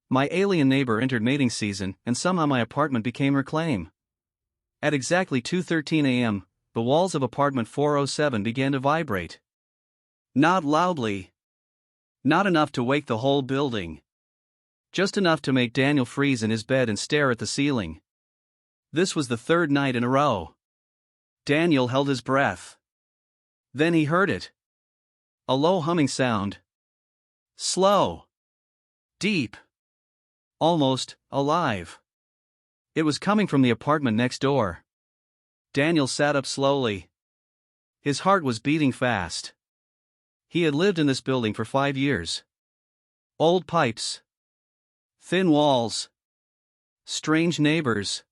My alien neighbor entered mating season, and somehow my apartment became her claim. At exactly 2:13 a.m., the walls of apartment 407 began to vibrate. Not loudly. Not enough to wake the whole building. Just enough to make Daniel freeze in his bed and stare at the ceiling. This was the third night in a row. Daniel held his breath. Then he heard it. A low humming sound. Slow. Deep. Almost alive. It was coming from the apartment next door. Daniel sat up slowly. His heart was beating fast. He had lived in this building for 5 years. Old pipes. Thin walls. Strange neighbors.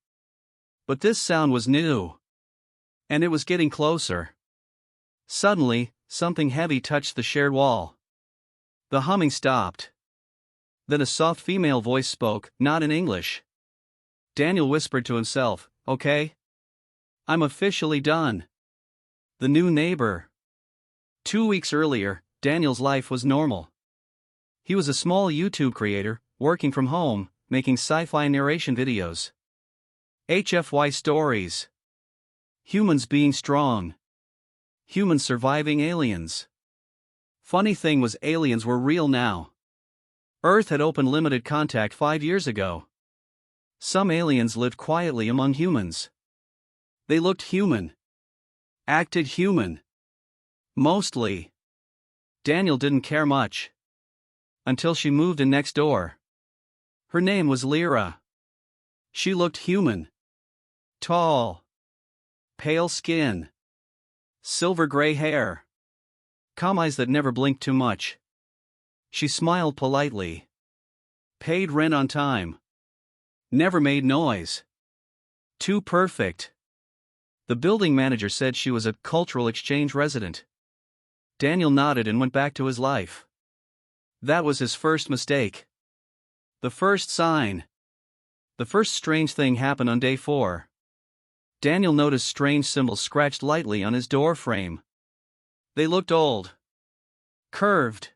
But this sound was new. And it was getting closer. Suddenly, something heavy touched the shared wall. The humming stopped. Then a soft female voice spoke, not in English. Daniel whispered to himself, "Okay? I'm officially done." The new neighbor. 2 weeks earlier, Daniel's life was normal. He was a small YouTube creator, working from home, making sci-fi narration videos. HFY stories. Humans being strong. Humans surviving aliens. Funny thing was, aliens were real now. Earth had opened limited contact 5 years ago. Some aliens lived quietly among humans. They looked human. Acted human. Mostly. Daniel didn't care much. Until she moved in next door. Her name was Lyra. She looked human. Tall. Pale skin. Silver gray hair. Calm eyes that never blinked too much. She smiled politely. Paid rent on time. Never made noise. Too perfect. The building manager said she was a cultural exchange resident. Daniel nodded and went back to his life. That was his first mistake. The first sign. The first strange thing happened on day 4. Daniel noticed strange symbols scratched lightly on his door frame. They looked old. Curved.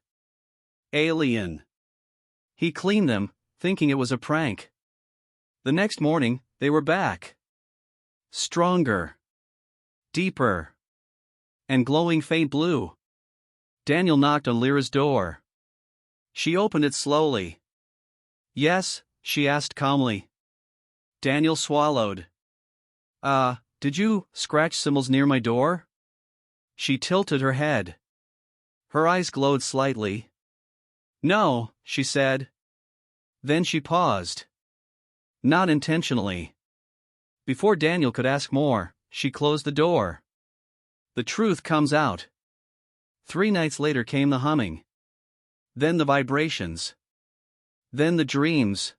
Alien. He cleaned them, thinking it was a prank. The next morning, they were back. Stronger. Deeper. And glowing faint blue. Daniel knocked on Lyra's door. She opened it slowly. "Yes?" she asked calmly. Daniel swallowed. Did you scratch symbols near my door?" She tilted her head. Her eyes glowed slightly. "No," she said. Then she paused. Not intentionally. Before Daniel could ask more, she closed the door. The truth comes out. 3 nights later came the humming. Then the vibrations. Then the dreams.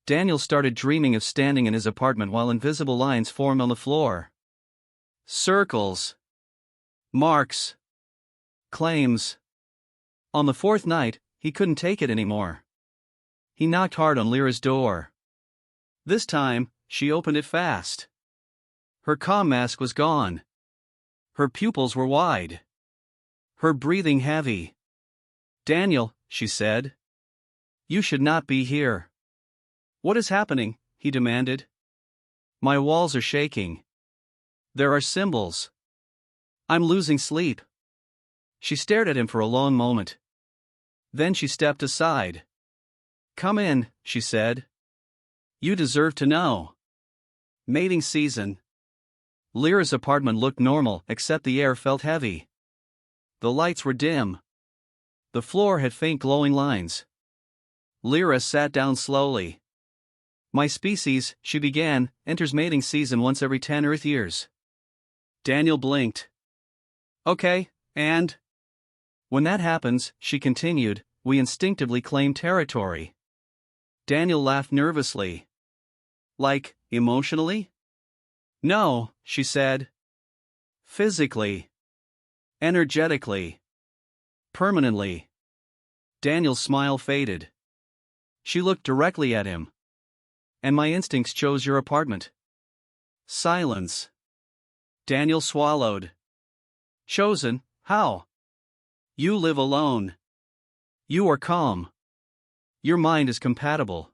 Daniel started dreaming of standing in his apartment while invisible lines formed on the floor. Circles. Marks. Claims. On the 4th night, he couldn't take it anymore. He knocked hard on Lyra's door. This time, she opened it fast. Her calm mask was gone. Her pupils were wide. Her breathing heavy. "Daniel," she said. "You should not be here." "What is happening?" he demanded. "My walls are shaking. There are symbols. I'm losing sleep." She stared at him for a long moment. Then she stepped aside. "Come in," she said. "You deserve to know." Mating season. Lyra's apartment looked normal, except the air felt heavy. The lights were dim. The floor had faint glowing lines. Lyra sat down slowly. "My species," she began, "enters mating season once every 10 Earth years." Daniel blinked. "Okay, and?" "When that happens," she continued, "we instinctively claim territory." Daniel laughed nervously. "Like, emotionally?" "No," she said. "Physically. Energetically. Permanently." Daniel's smile faded. She looked directly at him. "And my instincts chose your apartment." Silence. Daniel swallowed. "Chosen? How?" "You live alone. You are calm. Your mind is compatible.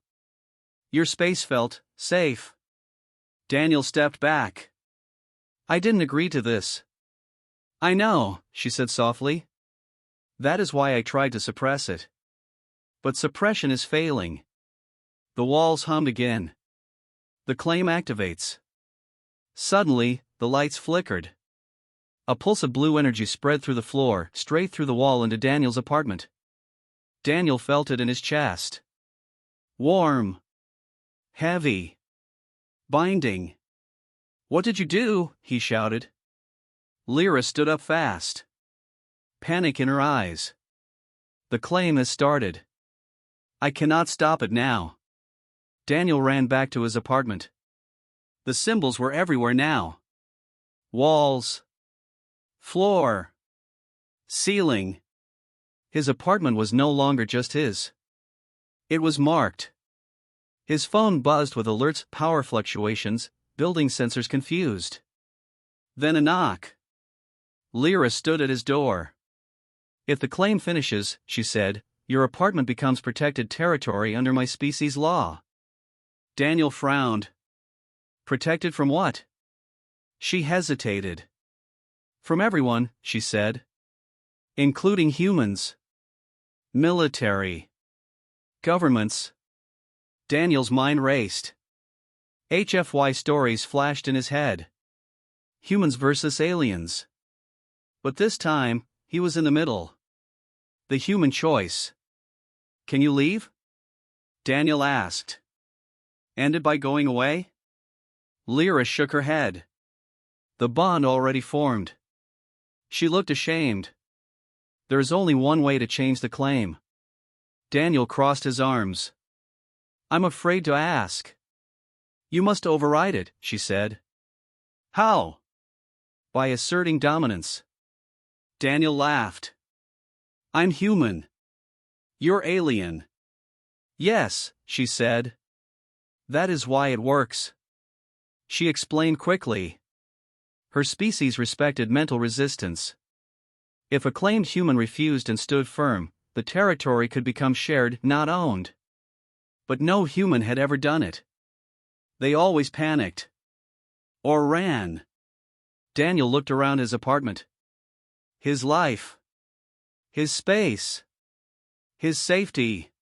Your space felt safe. Daniel stepped back. I didn't agree to this. I know, she said softly. That is why I tried to suppress it. But suppression is failing. The walls hummed again. The claim activates. Suddenly, the lights flickered. A pulse of blue energy spread through the floor, straight through the wall into Daniel's apartment. Daniel felt it in his chest. Warm. Heavy. Binding. What did you do? He shouted. Lyra stood up fast. Panic in her eyes. The claim has started. I cannot stop it now. Daniel ran back to his apartment. The symbols were everywhere now. Walls. Floor. Ceiling. His apartment was no longer just his. It was marked. His phone buzzed with alerts, power fluctuations, building sensors confused. Then a knock. Lyra stood at his door. If the claim finishes, she said, your apartment becomes protected territory under my species law. Daniel frowned. Protected from what? She hesitated. From everyone, she said. Including humans. Military. Governments. Daniel's mind raced. HFY stories flashed in his head. Humans versus aliens. But this time, he was in the middle. The human choice. Can you leave? Daniel asked. Ended by going away? Lyra shook her head. The bond already formed. She looked ashamed. There is only one way to change the claim. Daniel crossed his arms. I'm afraid to ask. You must override it, she said. How? By asserting dominance. Daniel laughed. I'm human. You're alien. Yes, she said. That is why it works. She explained quickly. Her species respected mental resistance. If a claimed human refused and stood firm, the territory could become shared, not owned. But no human had ever done it. They always panicked. Or ran. Daniel looked around his apartment. His life. His space. His safety.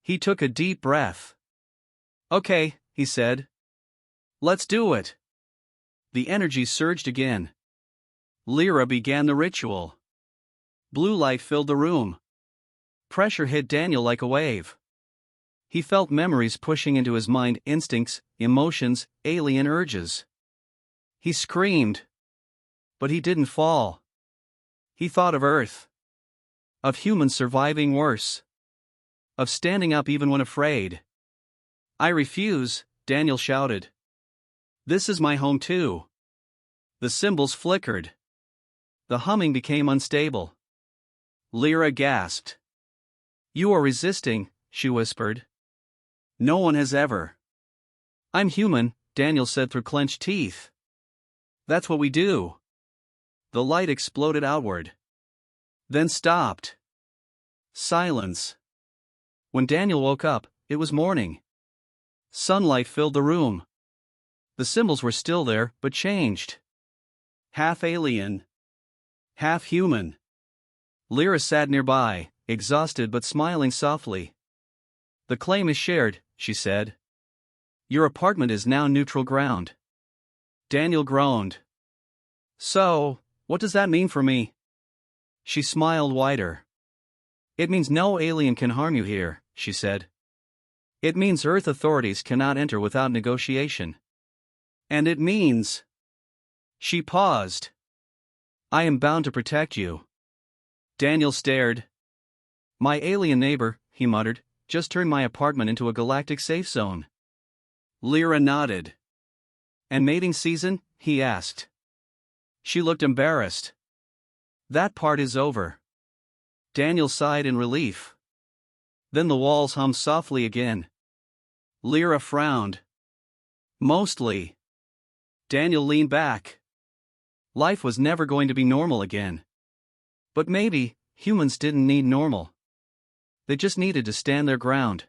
He took a deep breath. Okay, he said. Let's do it. The energy surged again. Lyra began the ritual. Blue light filled the room. Pressure hit Daniel like a wave. He felt memories pushing into his mind, instincts, emotions, alien urges. He screamed. But he didn't fall. He thought of Earth. Of humans surviving worse. Of standing up even when afraid. I refuse, Daniel shouted. This is my home too. The symbols flickered. The humming became unstable. Lyra gasped. You are resisting, she whispered. No one has ever. I'm human, Daniel said through clenched teeth. That's what we do. The light exploded outward. Then stopped. Silence. When Daniel woke up, it was morning. Sunlight filled the room. The symbols were still there, but changed. Half alien. Half human. Lyra sat nearby, exhausted but smiling softly. The claim is shared, she said. Your apartment is now neutral ground. Daniel groaned. So, what does that mean for me? She smiled wider. It means no alien can harm you here, she said. It means Earth authorities cannot enter without negotiation. And it means... She paused. I am bound to protect you. Daniel stared. My alien neighbor, he muttered, just turned my apartment into a galactic safe zone. Lyra nodded. And mating season? He asked. She looked embarrassed. That part is over. Daniel sighed in relief. Then the walls hummed softly again. Lyra frowned. Mostly. Daniel leaned back. Life was never going to be normal again. But maybe, humans didn't need normal. they just needed to stand their ground.